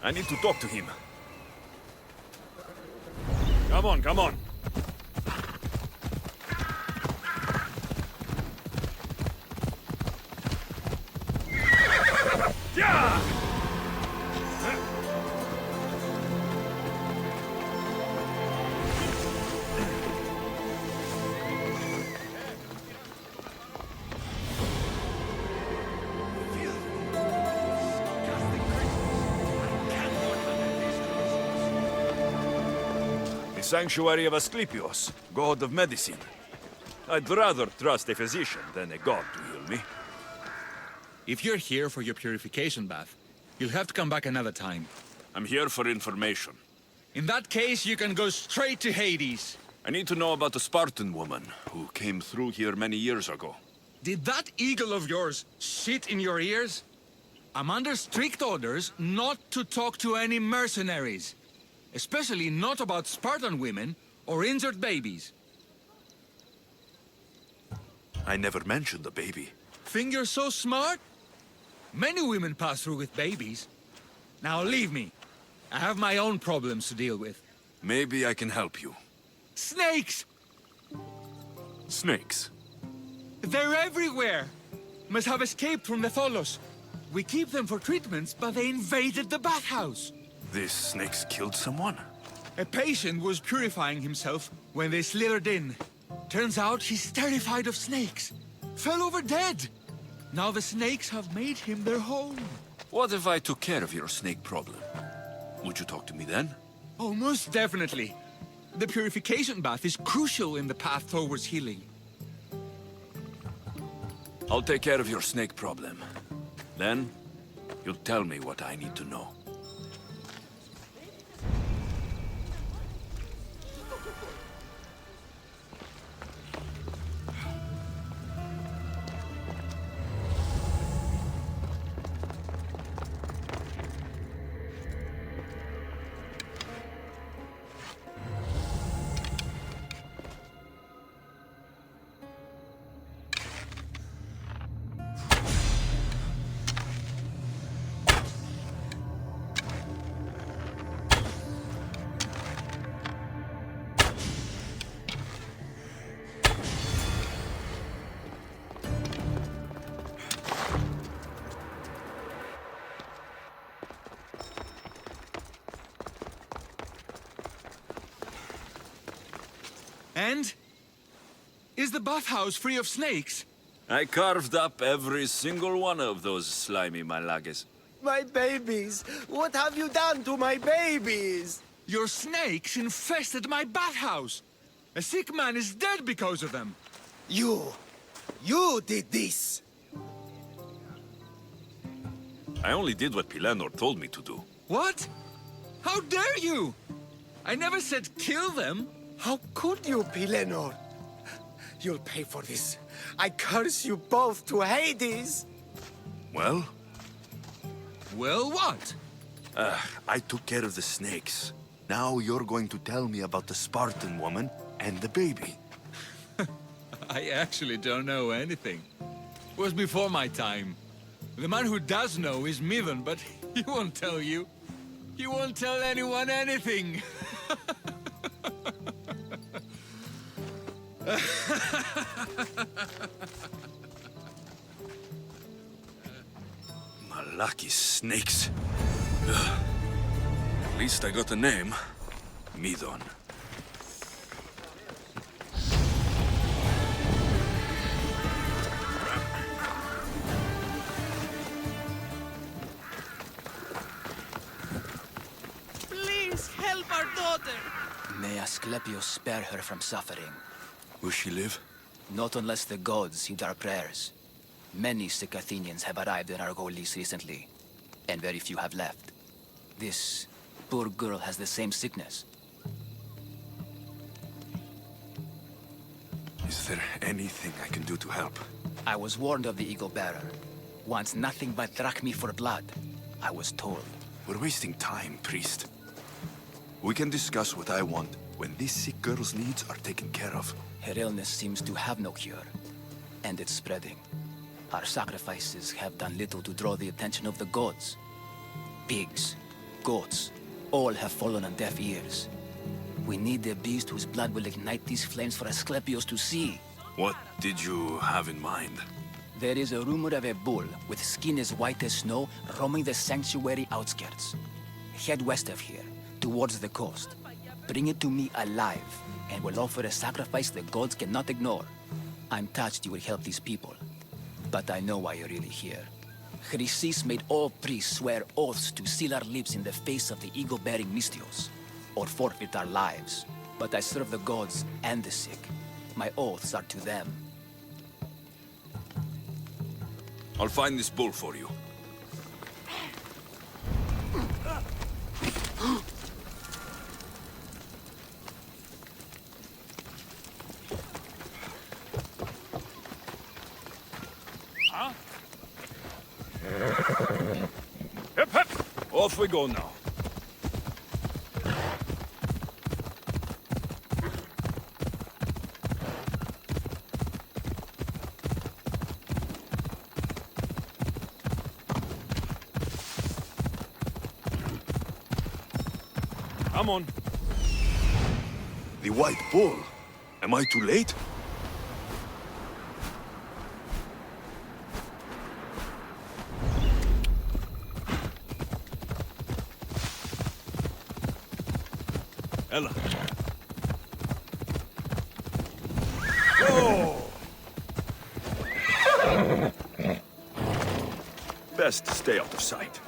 I need to talk to him. Come on, come on. Yeah! The sanctuary of Asclepios, god of medicine. I'd rather trust a physician than a god to heal me. If you're here for your purification bath, you'll have to come back another time. I'm here for information. In that case, you can go straight to Hades. I need to know about the Spartan woman who came through here many years ago. Did that eagle of yours shit in your ears? I'm under strict orders not to talk to any mercenaries. Especially not about Spartan women or injured babies. I never mentioned the baby. Think you're so smart? Many women pass through with babies. Now leave me. I have my own problems to deal with. Maybe I can help you. Snakes! Snakes? They're everywhere! Must have escaped from the Tholos. We keep them for treatments, but they invaded the bathhouse. These snakes killed someone? A patient was purifying himself when they slithered in. Turns out he's terrified of snakes. Fell over dead. Now the snakes have made him their home. What if I took care of your snake problem? Would you talk to me then? Oh, most definitely. The purification bath is crucial in the path towards healing. I'll take care of your snake problem. Then, you'll tell me what I need to know. And? Is the bathhouse free of snakes? I carved up every single one of those slimy malagas. My babies! What have you done to my babies? Your snakes infested my bathhouse. A sick man is dead because of them. You did this! I only did what Pilenor told me to do. What? How dare you? I never said kill them. How could you, Pilenor? You'll pay for this. I curse you both to Hades! Well? Well, what? I took care of the snakes. Now you're going to tell me about the Spartan woman and the baby. I actually don't know anything. It was before my time. The man who does know is Midon, but he won't tell you. He won't tell anyone anything. Malaki snakes. Ugh. At least I got a name. Midon. Please help our daughter. May Asclepios spare her from suffering. Will she live? Not unless the gods heed our prayers. Many sick Athenians have arrived in Argolis recently, and very few have left. This poor girl has the same sickness. Is there anything I can do to help? I was warned of the Eagle Bearer. Wants nothing but drachmi for blood, I was told. We're wasting time, priest. We can discuss what I want when this sick girl's needs are taken care of. Her illness seems to have no cure, and it's spreading. Our sacrifices have done little to draw the attention of the gods. Pigs, goats. All have fallen on deaf ears. We need the beast whose blood will ignite these flames for Asclepios to see. What did you have in mind? There is a rumor of a bull with skin as white as snow roaming the sanctuary outskirts. Head west of here, towards the coast. Bring it to me alive, and we'll offer a sacrifice the gods cannot ignore. I'm touched you will help these people, but I know why you're really here. Chrysis made all priests swear oaths to seal our lips in the face of the ego-bearing Mystios, or forfeit our lives. But I serve the gods and the sick. My oaths are to them. I'll find this bull for you. Hip, hip! Off we go now. Come on. The white bull. Am I too late? Ella. Best stay out of sight.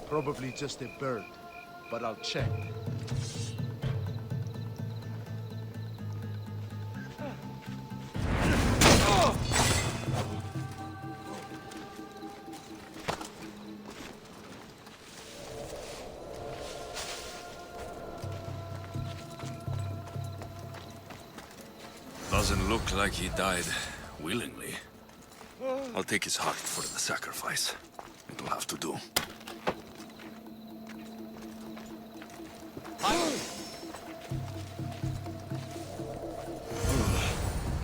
Probably just a bird, but I'll check. Doesn't look like he died willingly. I'll take his heart for the sacrifice. It'll have to do.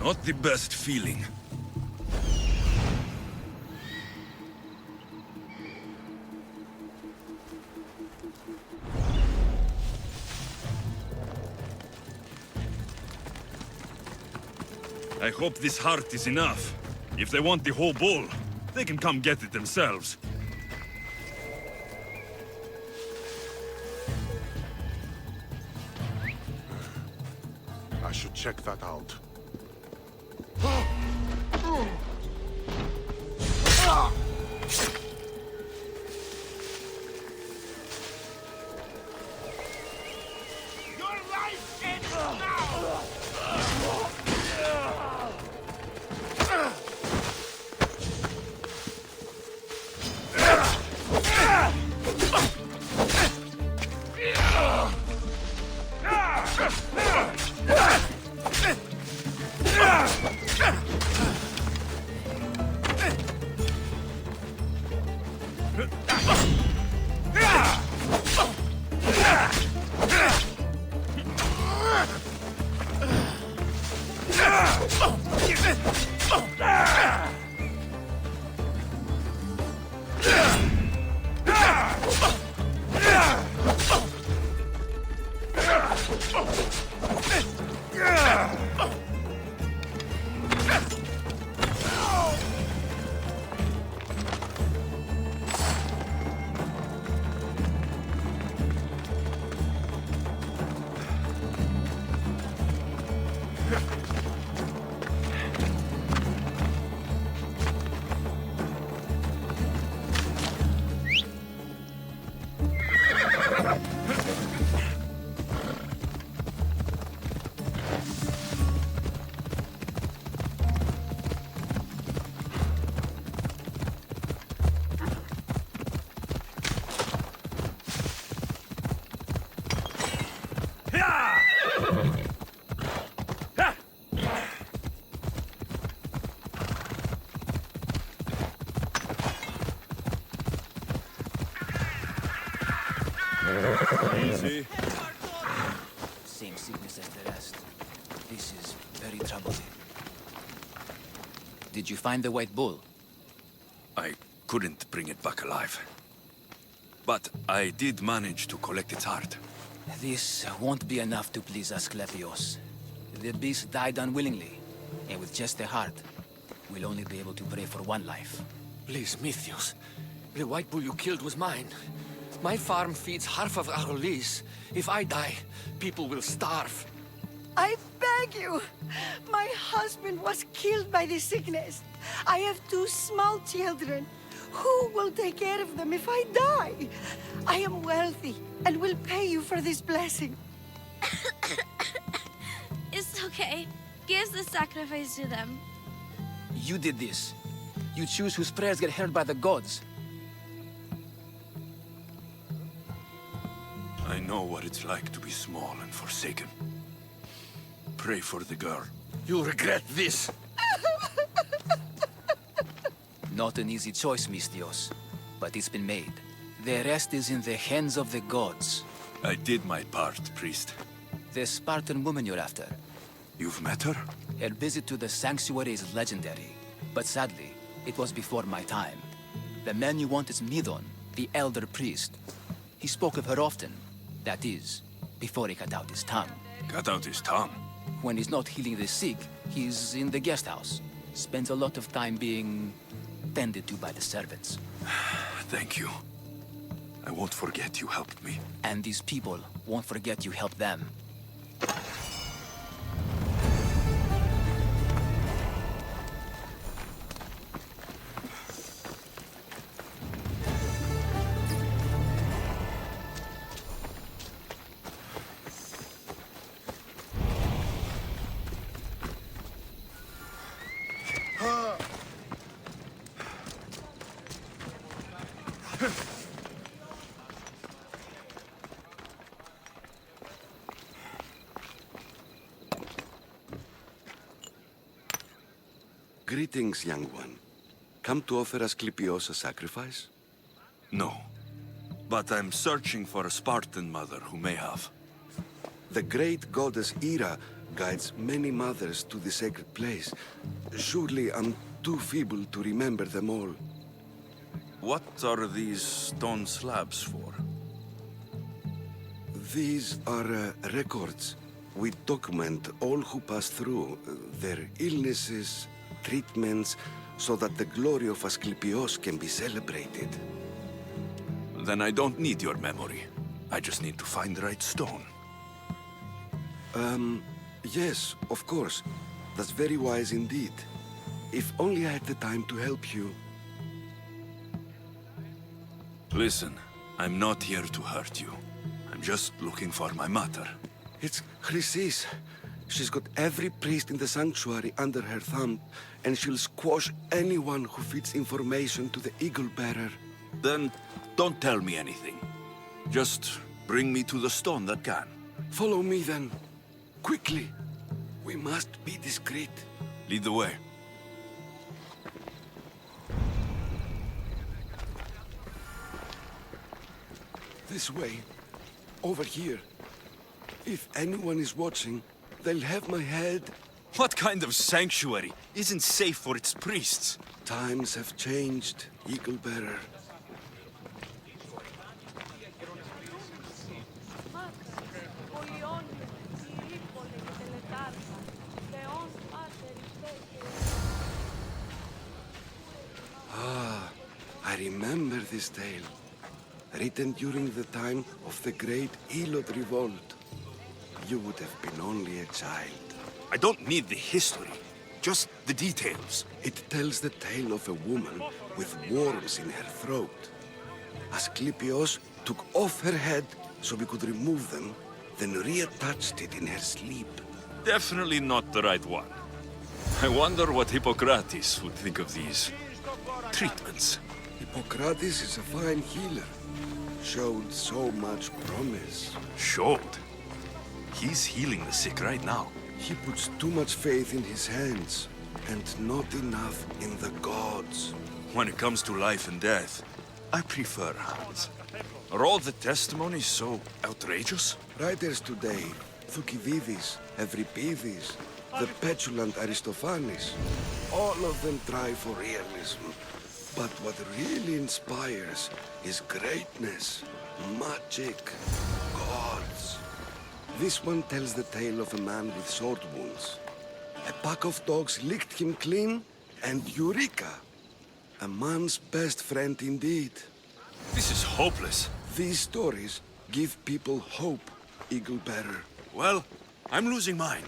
Not the best feeling. I hope this heart is enough. If they want the whole bull, they can come get it themselves. I should check that out. Your life ends now! Easy. Same sickness as the rest. This is very troubling. Did you find the white bull? I couldn't bring it back alive. But I did manage to collect its heart. This won't be enough to please Asclepios. The beast died unwillingly, and with just the heart, we'll only be able to pray for one life. Please, Mythios. The white bull you killed was mine. My farm feeds half of our lease. If I die, people will starve. I beg you! My husband was killed by the sickness. I have 2 small children. Who will take care of them if I die? I am wealthy and will pay you for this blessing. It's okay. Give the sacrifice to them. You did this. You choose whose prayers get heard by the gods. I know what it's like to be small and forsaken. Pray for the girl. You'll regret this. Not an easy choice, Mystios, but it's been made. The rest is in the hands of the gods. I did my part, priest. The Spartan woman you're after. You've met her? Her visit to the sanctuary is legendary, but sadly, it was before my time. The man you want is Midon, the elder priest. He spoke of her often. That is, before he cut out his tongue. Cut out his tongue? When he's not healing the sick, he's in the guest house. Spends a lot of time being tended to by the servants. Thank you. I won't forget you helped me. And these people won't forget you helped them. Greetings, young one. Come to offer Asclepios a sacrifice? No. But I'm searching for a Spartan mother who may have. The great goddess Ira guides many mothers to the sacred place. Surely I'm too feeble to remember them all. What are these stone slabs for? These are records. We document all who pass through, their illnesses, treatments, so that the glory of Asclepios can be celebrated. Then I don't need your memory. I just need to find the right stone. Yes, of course. That's very wise indeed. If only I had the time to help you. Listen, I'm not here to hurt you. I'm just looking for my mother. It's Chrysis. She's got every priest in the sanctuary under her thumb, and she'll squash anyone who feeds information to the Eagle Bearer. Then don't tell me anything. Just bring me to the stone that can. Follow me then. Quickly. We must be discreet. Lead the way. This way. Over here. If anyone is watching, they'll have my head. What kind of sanctuary isn't safe for its priests? Times have changed, Eagle Bearer. I remember this tale, written during the time of the Great Elod Revolt. You would have been only a child. I don't need the history, just the details. It tells the tale of a woman with worms in her throat. Asclepios took off her head so we could remove them, then reattached it in her sleep. Definitely not the right one. I wonder what Hippocrates would think of these treatments. Hippocrates is a fine healer. Showed so much promise. Showed? He's healing the sick right now. He puts too much faith in his hands, and not enough in the gods. When it comes to life and death, I prefer hands. Are all the testimonies so outrageous? Writers today, Thucydides, Euripides, the petulant Aristophanes, all of them try for realism. But what really inspires is greatness, magic, gods. This one tells the tale of a man with sword wounds. A pack of dogs licked him clean, and Eureka! A man's best friend indeed. This is hopeless. These stories give people hope, Eagle Bearer. Well, I'm losing mine.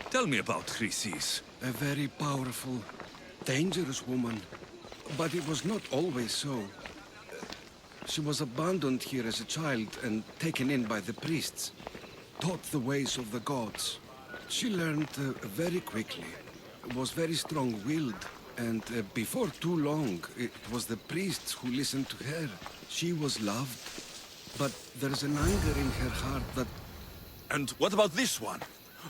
Tell me about Chrysis. A very powerful, dangerous woman. But it was not always so. She was abandoned here as a child and taken in by the priests. Taught the ways of the gods. She learned very quickly. Was very strong-willed. And before too long, it was the priests who listened to her. She was loved. But there's an anger in her heart that... And what about this one?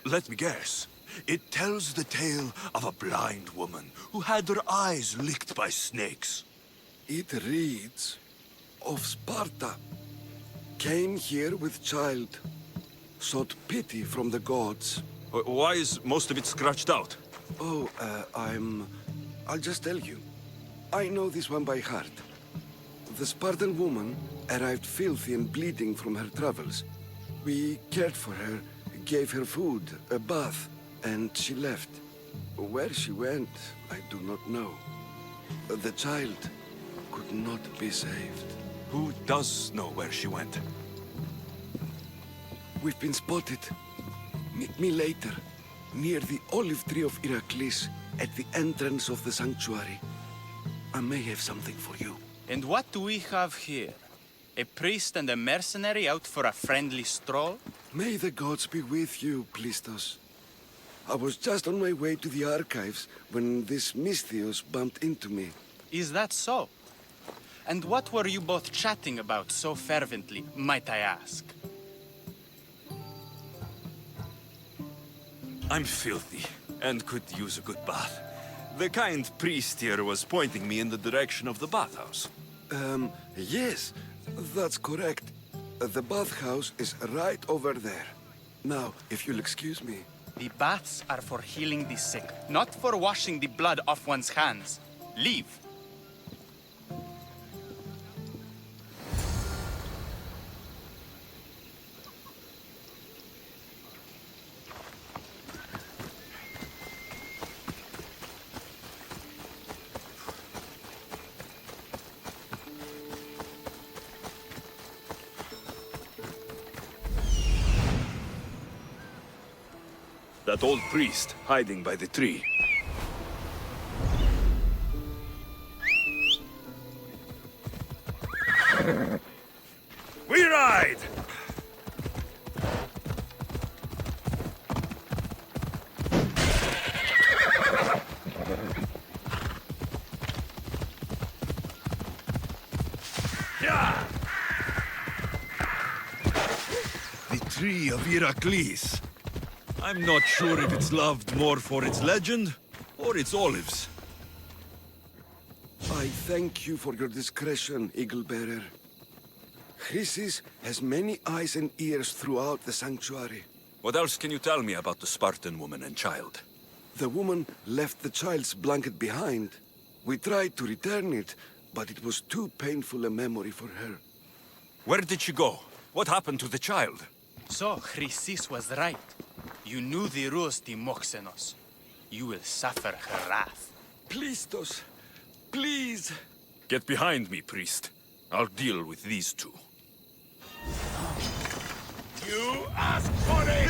Let me guess. It tells the tale of a blind woman who had her eyes licked by snakes. It reads of Sparta. Came here with child. Sought pity from the gods. Why is most of it scratched out? Oh, I'll just tell you. I know this one by heart. The Spartan woman arrived filthy and bleeding from her travels. We cared for her, gave her food, a bath, and she left. Where she went, I do not know. The child could not be saved. Who does know where she went? We've been spotted. Meet me later, near the olive tree of Heracles, at the entrance of the sanctuary. I may have something for you. And what do we have here? A priest and a mercenary out for a friendly stroll? May the gods be with you, Plistos. I was just on my way to the archives when this Misthios bumped into me. Is that so? And what were you both chatting about so fervently, might I ask? I'm filthy, and could use a good bath. The kind priest here was pointing me in the direction of the bathhouse. Yes, that's correct. The bathhouse is right over there. Now, if you'll excuse me. The baths are for healing the sick, not for washing the blood off one's hands. Leave. That old priest hiding by the tree. We ride! The tree of Heracles. I'm not sure if it's loved more for its legend or its olives. I thank you for your discretion, Eagle Bearer. Chrysis has many eyes and ears throughout the sanctuary. What else can you tell me about the Spartan woman and child? The woman left the child's blanket behind. We tried to return it, but it was too painful a memory for her. Where did she go? What happened to the child? So, Chrysis was right. You knew the rules, Timoxenos. You will suffer her wrath. Plistos, please. Get behind me, priest. I'll deal with these two. You asked for it!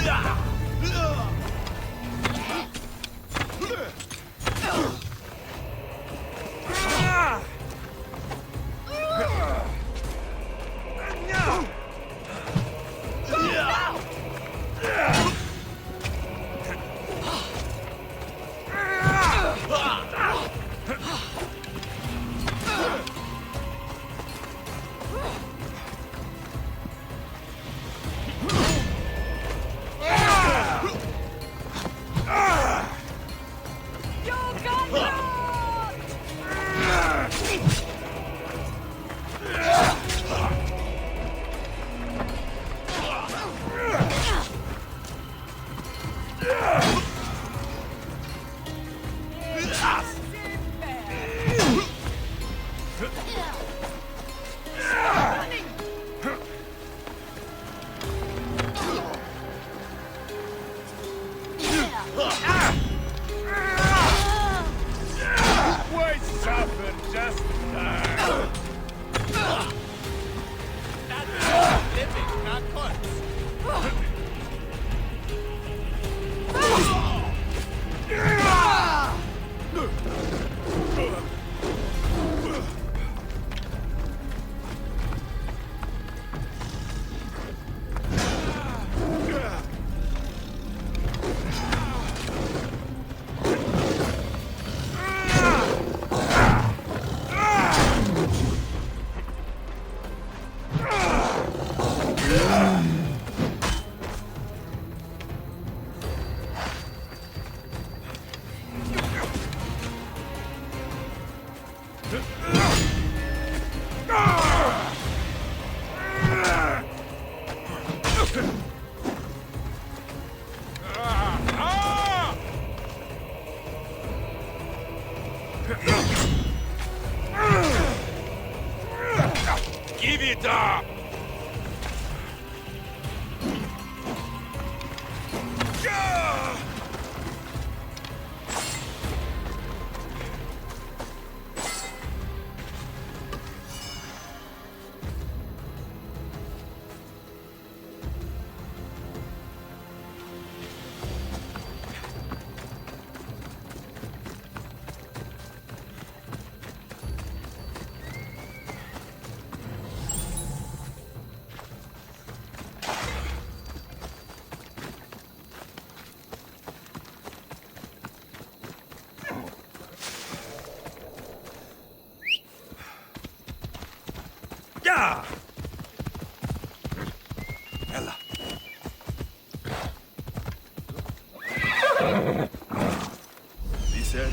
Give it up! Yeah! Ella. This area.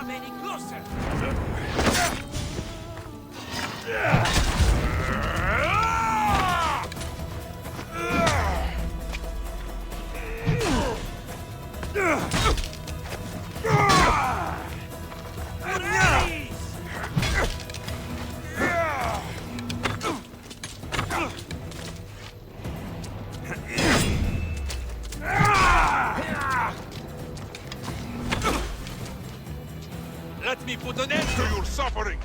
come any closer. Let me put an end to your suffering!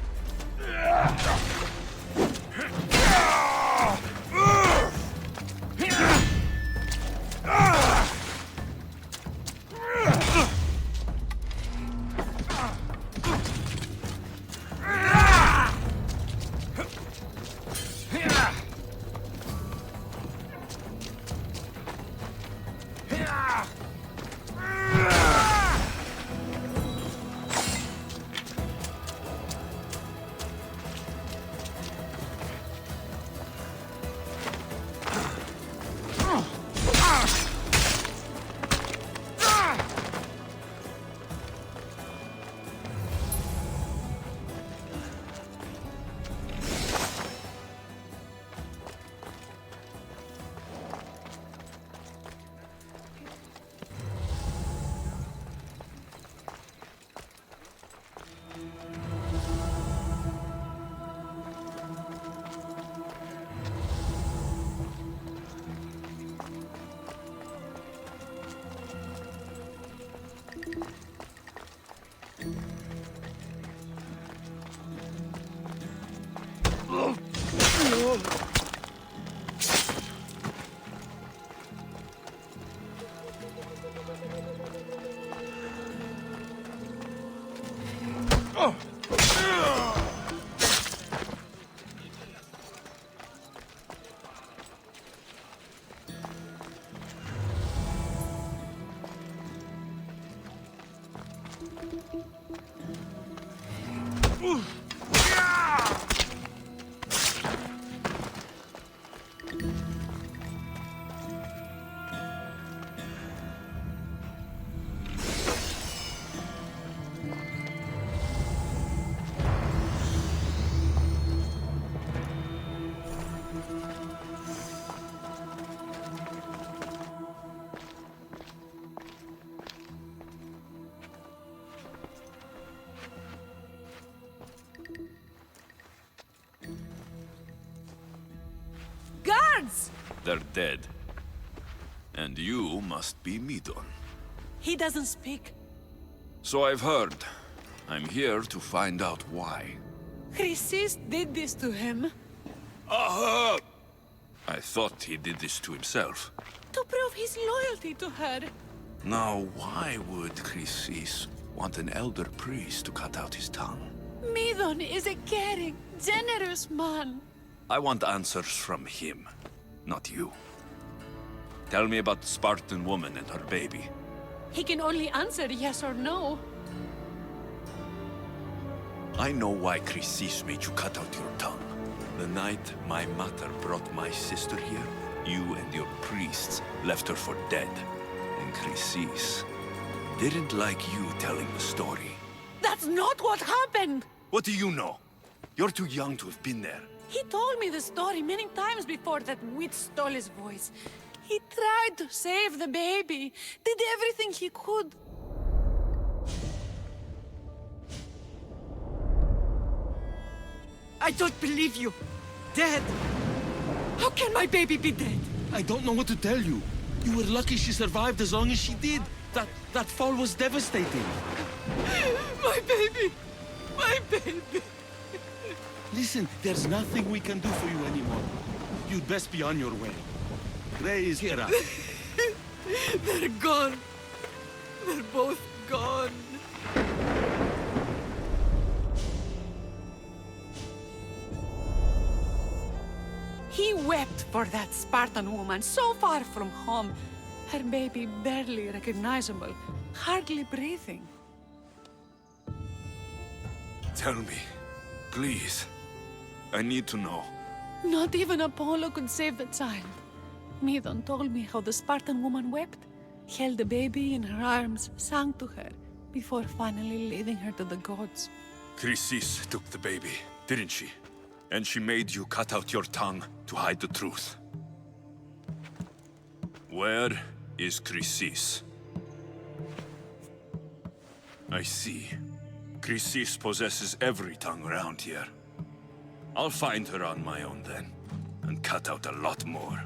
Guards! They're dead. And you must be Midon. He doesn't speak. So I've heard. I'm here to find out why. Chrysis did this to him. Aha! I thought he did this to himself. To prove his loyalty to her. Now, why would Chrysis want an elder priest to cut out his tongue? Midon is a caring, generous man. I want answers from him, not you. Tell me about the Spartan woman and her baby. He can only answer yes or no. I know why Chrysis made you cut out your tongue. The night my mother brought my sister here, you and your priests left her for dead. And Chrysis didn't like you telling the story. That's not what happened! What do you know? You're too young to have been there. He told me the story many times before that witch stole his voice. He tried to save the baby, did everything he could. I don't believe you. Dead. How can my baby be dead? I don't know what to tell you. You were lucky she survived as long as she did. That fall was devastating. My baby! My baby! Listen, there's nothing we can do for you anymore. You'd best be on your way. Gray is here. They're gone. They're both gone. He wept for that Spartan woman so far from home. Her baby barely recognizable, hardly breathing. Tell me, please. I need to know. Not even Apollo could save the child. Midon told me how the Spartan woman wept, held the baby in her arms, sang to her, before finally leading her to the gods. Chrysis took the baby, didn't she? And she made you cut out your tongue to hide the truth. Where is Chrysis? I see. Chrysis possesses every tongue around here. I'll find her on my own then, and cut out a lot more.